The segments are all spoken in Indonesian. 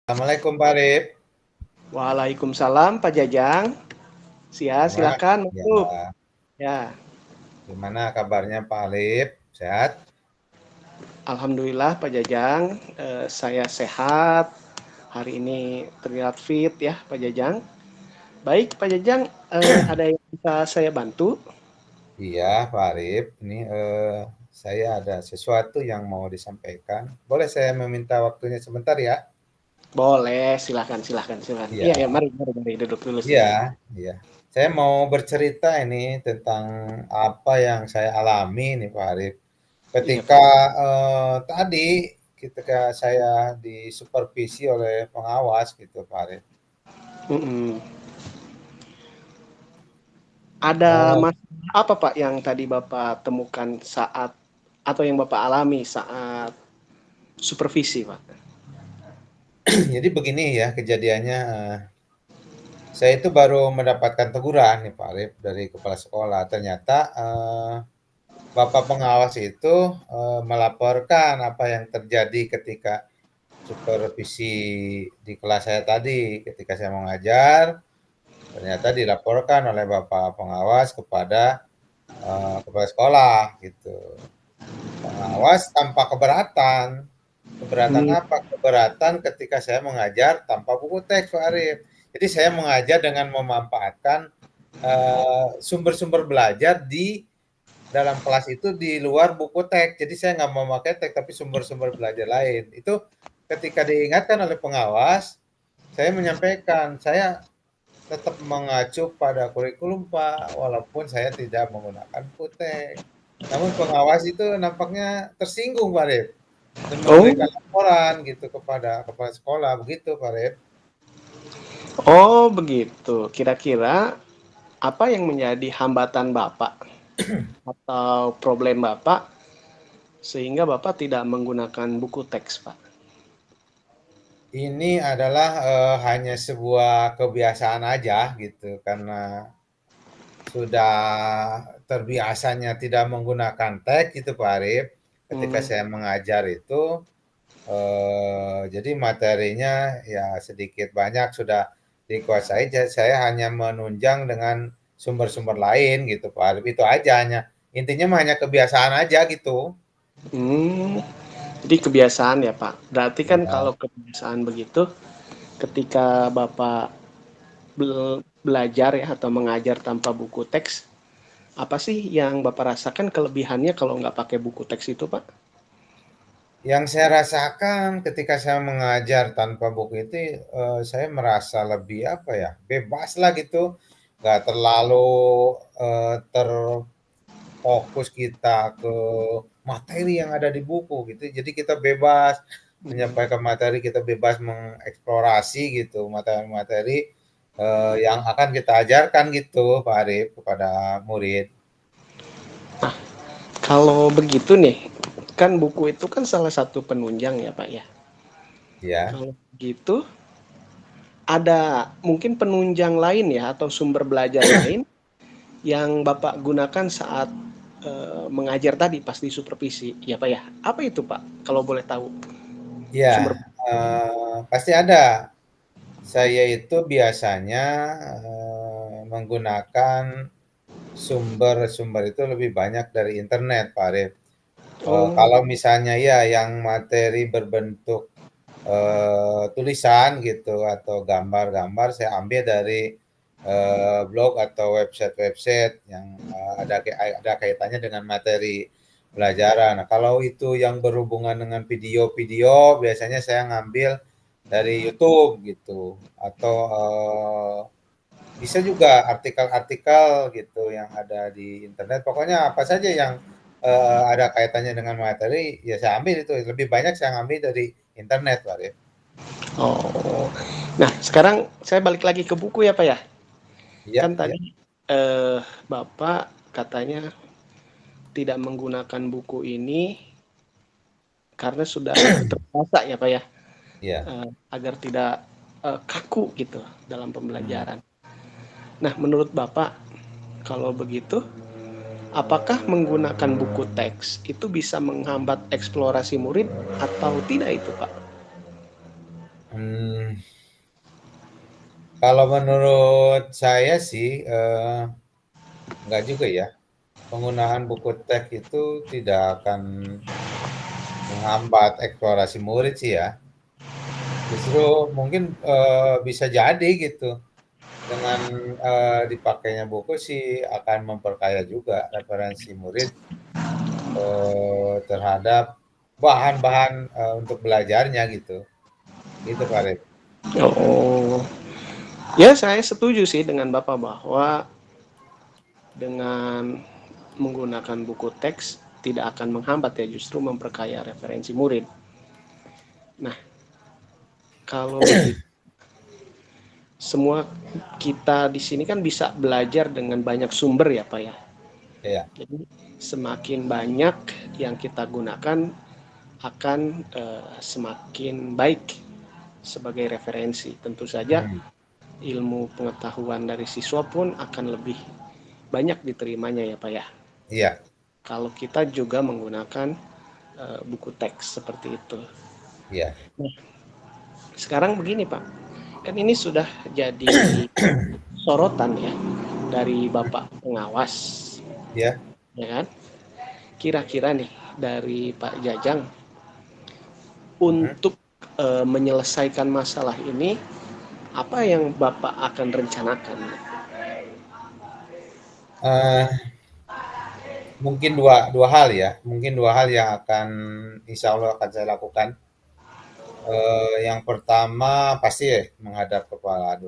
Assalamualaikum Pak Rip. Waalaikumsalam Pak Jajang. Gimana? Silakan Ya, masuk. Ya, gimana kabarnya Pak Rip? Sehat? alhamdulillah Pak Jajang, saya sehat. Hari ini terlihat fit ya Pak Jajang. Baik Pak Jajang, ada yang bisa saya bantu? Iya, Pak Rip. Ini saya ada sesuatu yang mau disampaikan. Boleh saya meminta waktunya sebentar ya? Boleh, silakan, silakan, silakan. Iya, ya, Iya, mari duduk dulu iya, silahkan. iya. Saya mau bercerita ini tentang apa yang saya alami nih Pak Rip. Iya Ketika Pak. tadi ketika saya disupervisi oleh pengawas gitu Pak Rip. Mm-mm. Ada Eh, masalah apa Pak yang tadi Bapak temukan saat atau yang Bapak alami saat supervisi Pak? jadi begini ya kejadiannya. Saya itu baru mendapatkan teguran nih Pak Arif dari kepala sekolah. Ternyata Bapak pengawas itu melaporkan apa yang terjadi ketika supervisi di kelas saya tadi. Ketika saya mengajar, ternyata dilaporkan oleh Bapak pengawas kepada kepala sekolah gitu. Pengawas tanpa keberatan. Keberatan Hmm. apa? Keberatan ketika saya mengajar tanpa buku teks, Pak Arif. Jadi saya mengajar dengan memanfaatkan sumber-sumber belajar di dalam kelas itu di luar buku teks. Jadi saya nggak mau pakai teks, tapi sumber-sumber belajar lain. Itu ketika diingatkan oleh pengawas, saya menyampaikan, saya tetap mengacu pada kurikulum Pak, walaupun saya tidak menggunakan buku teks. Namun pengawas itu nampaknya tersinggung Pak Arif dan memberikan Oh, laporan gitu kepada kepala sekolah, begitu Pak Rep. oh begitu. Kira-kira apa yang menjadi hambatan Bapak atau problem Bapak sehingga Bapak tidak menggunakan buku teks, Pak? Ini adalah hanya sebuah kebiasaan aja gitu, karena sudah terbiasanya tidak menggunakan teks gitu Pak Arif. Ketika Hmm. saya mengajar itu, jadi materinya ya sedikit banyak sudah dikuasai. Saya hanya menunjang dengan sumber-sumber lain gitu Pak Arif. Itu aja hanya intinya mah hanya kebiasaan aja gitu. Hmm. Jadi kebiasaan ya, Pak. Berarti kan Ya. kalau kebiasaan begitu, ketika Bapak belajar ya atau mengajar tanpa buku teks, apa sih yang Bapak rasakan kelebihannya kalau nggak pakai buku teks itu, Pak? Yang saya rasakan ketika saya mengajar tanpa buku itu, saya merasa lebih apa ya, bebas lah gitu, nggak terlalu terfokus kita ke materi yang ada di buku gitu. Jadi kita bebas Hmm. menyampaikan materi, kita bebas mengeksplorasi gitu materi-materi yang akan kita ajarkan gitu, Pak Arif, kepada murid. Kalau begitu nih, kan buku itu kan salah satu penunjang ya, Pak ya. Ya. Kalau begitu, ada mungkin penunjang lain ya atau sumber belajar lain yang Bapak gunakan saat mengajar tadi pas di supervisi, ya Pak ya? Apa itu Pak? Kalau boleh tahu Ya, sumber. pasti ada. Saya itu biasanya menggunakan sumber-sumber itu lebih banyak dari internet, Pak Arif. Oh, Kalau misalnya ya yang materi berbentuk tulisan gitu atau gambar-gambar, saya ambil dari blog atau website-website yang ada kaitannya dengan materi pelajaran. Nah, kalau itu yang berhubungan dengan video-video, biasanya saya ngambil dari YouTube gitu, atau bisa juga artikel-artikel gitu yang ada di internet. Pokoknya apa saja yang ada kaitannya dengan materi, ya saya ambil itu. Lebih banyak saya ambil dari internet, Pak Arif. oh. Nah, sekarang saya balik lagi ke buku ya Pak ya. Iya, Kan iya. tadi Bapak katanya tidak menggunakan buku ini karena sudah terbiasa ya Pak ya, Iya. agar tidak kaku gitu dalam Hmm. pembelajaran. Nah, menurut Bapak kalau begitu, apakah menggunakan buku teks itu bisa menghambat eksplorasi murid atau tidak itu, Pak? Mmm, kalau menurut saya sih, enggak juga ya. Penggunaan buku teks itu tidak akan menghambat eksplorasi murid sih ya. Justru mungkin, bisa jadi gitu, dengan, dipakainya buku sih akan memperkaya juga referensi murid, terhadap bahan-bahan, untuk belajarnya gitu. Gitu, Farid. Oh, ya saya setuju sih dengan Bapak bahwa dengan menggunakan buku teks tidak akan menghambat ya, justru memperkaya referensi murid. Nah, kalau begitu semua kita di sini kan bisa belajar dengan banyak sumber ya Pak ya. Iya, Jadi semakin banyak yang kita gunakan akan semakin baik sebagai referensi. Tentu saja mhm, ilmu pengetahuan dari siswa pun akan lebih banyak diterimanya ya Pak ya. iya, Kalau kita juga menggunakan buku teks seperti itu. iya, Sekarang begini Pak, kan ini sudah jadi sorotan ya dari Bapak pengawas, iya, ya kan? Kira-kira nih dari Pak Jajang mhm. untuk menyelesaikan masalah ini, apa yang Bapak akan rencanakan? Eee, mungkin dua hal ya, mungkin 2 hal yang akan insya Allah akan saya lakukan. Yang pertama pasti ya menghadap kepala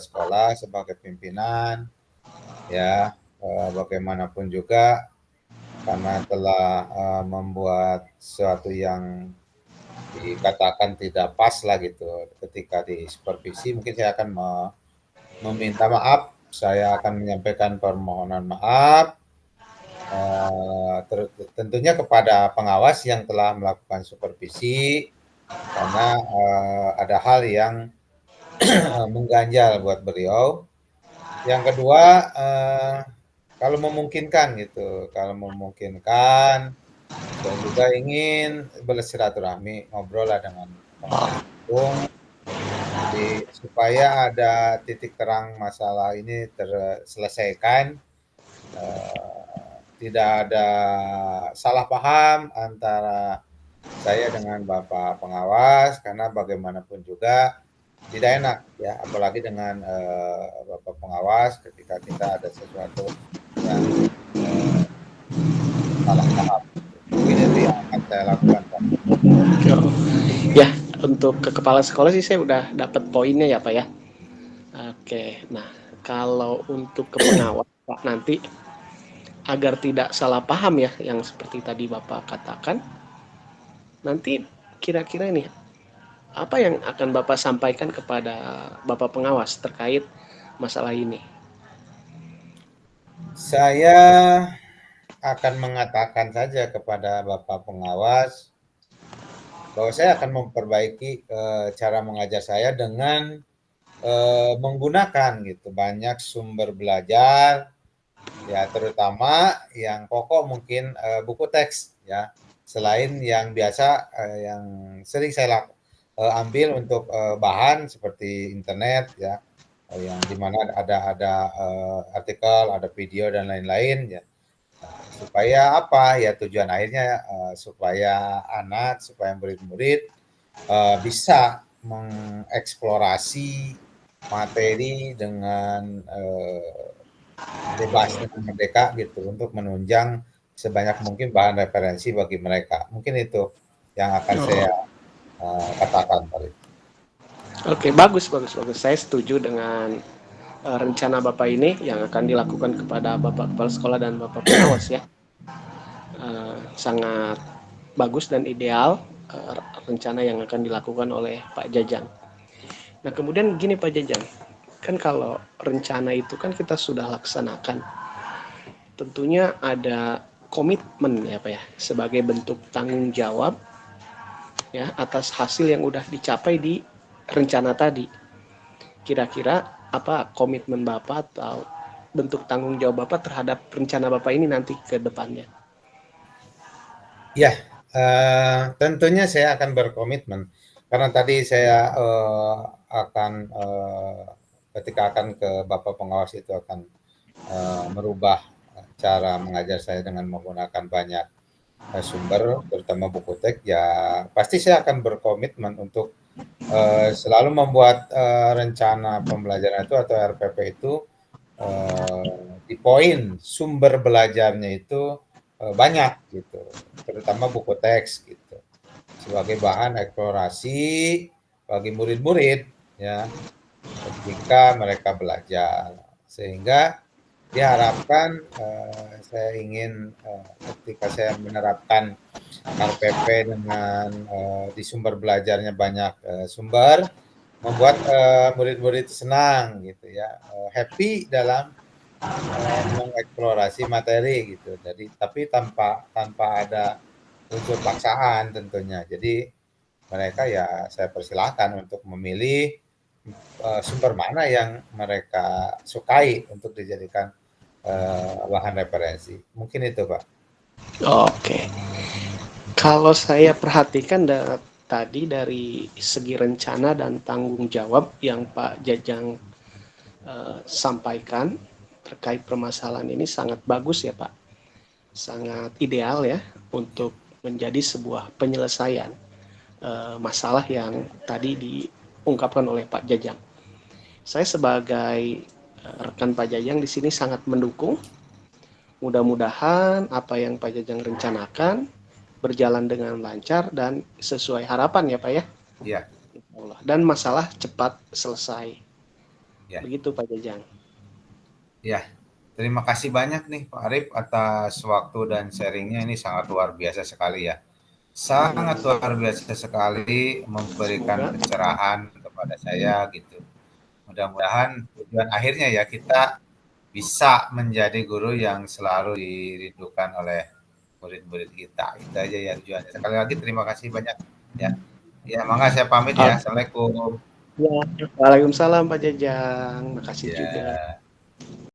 sekolah sebagai pimpinan, ya, bagaimanapun juga karena telah, membuat sesuatu yang dikatakan tidak pas lah gitu ketika disupervisi, mungkin saya akan meminta maaf, saya akan menyampaikan permohonan maaf, tentunya kepada pengawas yang telah melakukan supervisi, karena, ada hal yang mengganjal buat beliau. Yang kedua, kalau memungkinkan gitu, kalau memungkinkan, saya juga ingin bersilaturahmi, ngobrol lah dengan pengawas agung, jadi supaya ada titik terang masalah ini terselesaikan, tidak ada salah paham antara saya dengan Bapak pengawas, karena bagaimanapun juga tidak enak ya, apalagi dengan, Bapak pengawas ketika kita ada sesuatu yang, eee, salah paham gitu. Mungkin itu yang akan saya lakukan, Pak. Oh, ya, untuk ke kepala sekolah sih saya udah dapat poinnya ya Pak ya. Oke, nah kalau untuk ke pengawas Pak nanti agar tidak salah paham ya yang seperti tadi Bapak katakan, nanti kira-kira ini apa yang akan Bapak sampaikan kepada Bapak pengawas terkait masalah ini? Saya akan mengatakan saja kepada Bapak pengawas bahwa saya akan memperbaiki, cara mengajar saya dengan, menggunakan gitu banyak sumber belajar, ya terutama yang pokok mungkin, buku teks ya, selain yang biasa, yang sering saya ambil untuk, bahan seperti internet ya, yang di mana ada, artikel, ada video dan lain-lain ya. Nah, supaya apa, ya tujuan akhirnya, supaya anak, supaya murid-murid, bisa mengeksplorasi materi dengan, bebas, dengan merdeka gitu, untuk menunjang sebanyak mungkin bahan referensi bagi mereka. Mungkin itu yang akan saya, Oh, katakan tadi. oke, bagus, bagus, bagus. Saya setuju dengan rencana Bapak ini yang akan dilakukan kepada Bapak Kepala Sekolah dan Bapak Pengawas ya. Sangat bagus dan ideal rencana yang akan dilakukan oleh Pak Jajang. Nah kemudian gini Pak Jajang, kan kalau rencana itu kan kita sudah laksanakan, tentunya ada komitmen ya Pak ya, sebagai bentuk tanggung jawab ya atas hasil yang udah dicapai di rencana tadi. Kira-kira apa komitmen Bapak atau bentuk tanggung jawab Bapak terhadap rencana Bapak ini nanti ke depannya? Ya, tentunya saya akan berkomitmen. karena tadi saya akan ketika akan ke Bapak pengawas itu akan merubah cara mengajar saya dengan menggunakan banyak sumber, terutama buku teks, ya pasti saya akan berkomitmen untuk selalu membuat rencana pembelajaran itu atau RPP itu di poin sumber belajarnya itu banyak gitu, terutama buku teks gitu, sebagai bahan eksplorasi bagi murid-murid ya ketika mereka belajar. Sehingga diharapkan saya ingin ketika saya menerapkan RPP dengan di sumber belajarnya banyak sumber, membuat murid-murid senang gitu ya, happy dalam mengeksplorasi materi gitu. Jadi tapi tanpa tanpa ada unsur paksaan tentunya. Jadi mereka ya saya persilahkan untuk memilih sumber mana yang mereka sukai untuk dijadikan bahan referensi. Mungkin itu, Pak. Oke. Kalau saya perhatikan tadi dari segi rencana dan tanggung jawab yang Pak Jajang sampaikan terkait permasalahan ini sangat bagus ya Pak. Sangat ideal ya untuk menjadi sebuah penyelesaian masalah yang tadi diungkapkan oleh Pak Jajang. Saya sebagai rekan Pak Jajang di sini sangat mendukung. Mudah-mudahan apa yang Pak Jajang rencanakan berjalan dengan lancar dan sesuai harapan ya Pak ya. Iya. Dan masalah cepat selesai. Ya. Begitu Pak Jajang. Ya. Terima kasih banyak nih Pak Arif atas waktu dan sharingnya, ini sangat luar biasa sekali ya. Sangat luar biasa sekali memberikan Semoga. pencerahan kepada saya gitu. Mudah-mudahan tujuan akhirnya ya kita bisa menjadi guru yang selalu dirindukan oleh murid-murid kita. Itu aja ya tujuannya. Sekali lagi terima kasih banyak ya. Ya, mangga saya pamit ya. Assalamualaikum. Ya, waalaikumsalam Pak Jajang. Makasih juga. Ya.